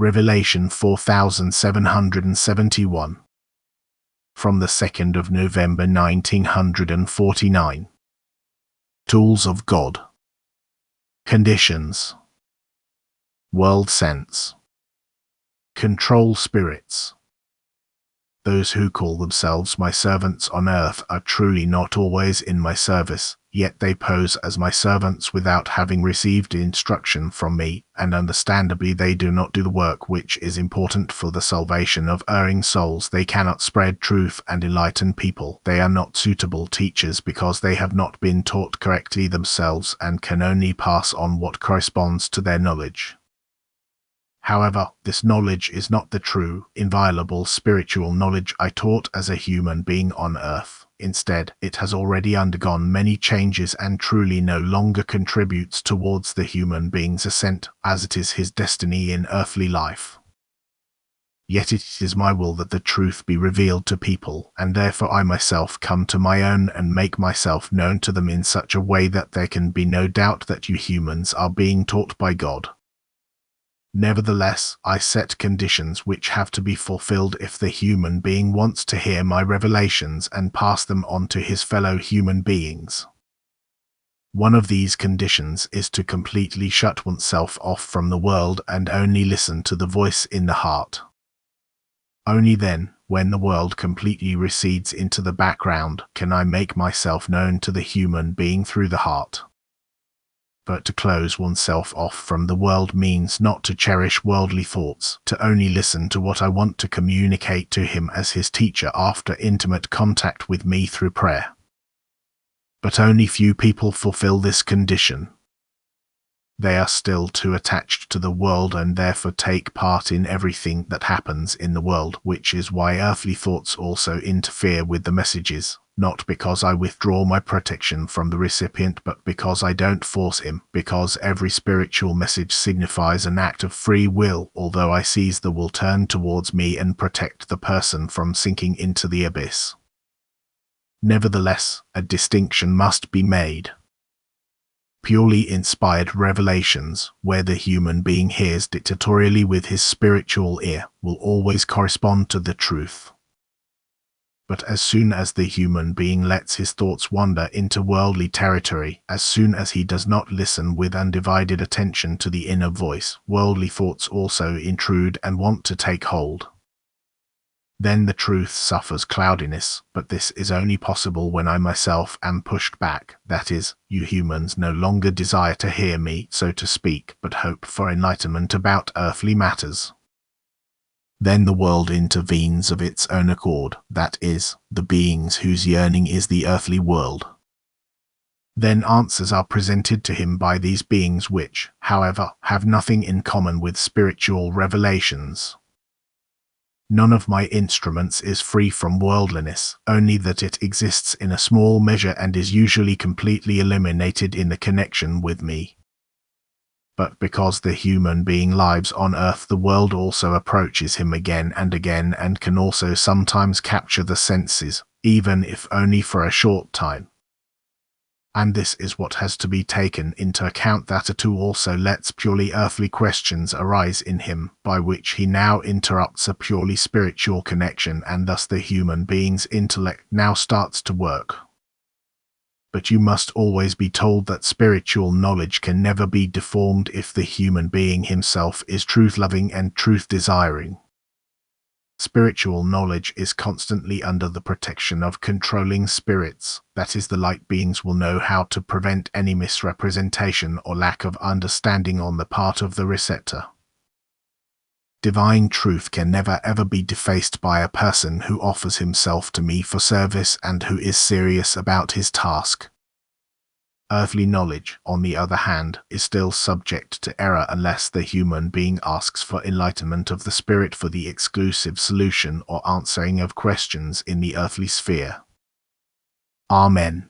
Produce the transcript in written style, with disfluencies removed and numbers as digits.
Revelation 4771. From the 2nd of November 1949. Tools of God. Conditions. World sense. Control spirits. Those who call themselves my servants on earth are truly not always in my service, yet they pose as my servants without having received instruction from me, and understandably they do not do the work which is important for the salvation of erring souls. They cannot spread truth and enlighten people. They are not suitable teachers because they have not been taught correctly themselves and can only pass on what corresponds to their knowledge. However, this knowledge is not the true, inviolable spiritual knowledge I taught as a human being on earth. Instead, it has already undergone many changes and truly no longer contributes towards the human being's ascent, as it is his destiny in earthly life. Yet it is my will that the truth be revealed to people, and therefore I myself come to my own and make myself known to them in such a way that there can be no doubt that you humans are being taught by God. Nevertheless, I set conditions which have to be fulfilled if the human being wants to hear my revelations and pass them on to his fellow human beings. One of these conditions is to completely shut oneself off from the world and only listen to the voice in the heart. Only then, when the world completely recedes into the background, can I make myself known to the human being through the heart. But to close oneself off from the world means not to cherish worldly thoughts, to only listen to what I want to communicate to him as his teacher after intimate contact with me through prayer. But only few people fulfill this condition. They are still too attached to the world and therefore take part in everything that happens in the world, which is why earthly thoughts also interfere with the messages. Not because I withdraw my protection from the recipient, but because I don't force him, because every spiritual message signifies an act of free will, although I seize the will turn towards me and protect the person from sinking into the abyss. Nevertheless, a distinction must be made. Purely inspired revelations, where the human being hears dictatorially with his spiritual ear, will always correspond to the truth. But as soon as the human being lets his thoughts wander into worldly territory, as soon as he does not listen with undivided attention to the inner voice, worldly thoughts also intrude and want to take hold. Then the truth suffers cloudiness, but this is only possible when I myself am pushed back, that is, you humans no longer desire to hear me, so to speak, but hope for enlightenment about earthly matters. Then the world intervenes of its own accord, that is, the beings whose yearning is the earthly world. Then answers are presented to him by these beings which, however, have nothing in common with spiritual revelations. None of my instruments is free from worldliness, only that it exists in a small measure and is usually completely eliminated in the connection with me. But because the human being lives on earth, the world also approaches him again and can also sometimes capture the senses, even if only for a short time. And this is what has to be taken into account, that it also lets purely earthly questions arise in him, by which he now interrupts a purely spiritual connection, and thus the human being's intellect now starts to work. But you must always be told that spiritual knowledge can never be deformed if the human being himself is truth-loving and truth-desiring. Spiritual knowledge is constantly under the protection of controlling spirits, that is, the light beings will know how to prevent any misrepresentation or lack of understanding on the part of the receptor. Divine truth can never ever be defaced by a person who offers himself to me for service and who is serious about his task. Earthly knowledge, on the other hand, is still subject to error unless the human being asks for enlightenment of the spirit for the exclusive solution or answering of questions in the earthly sphere. Amen.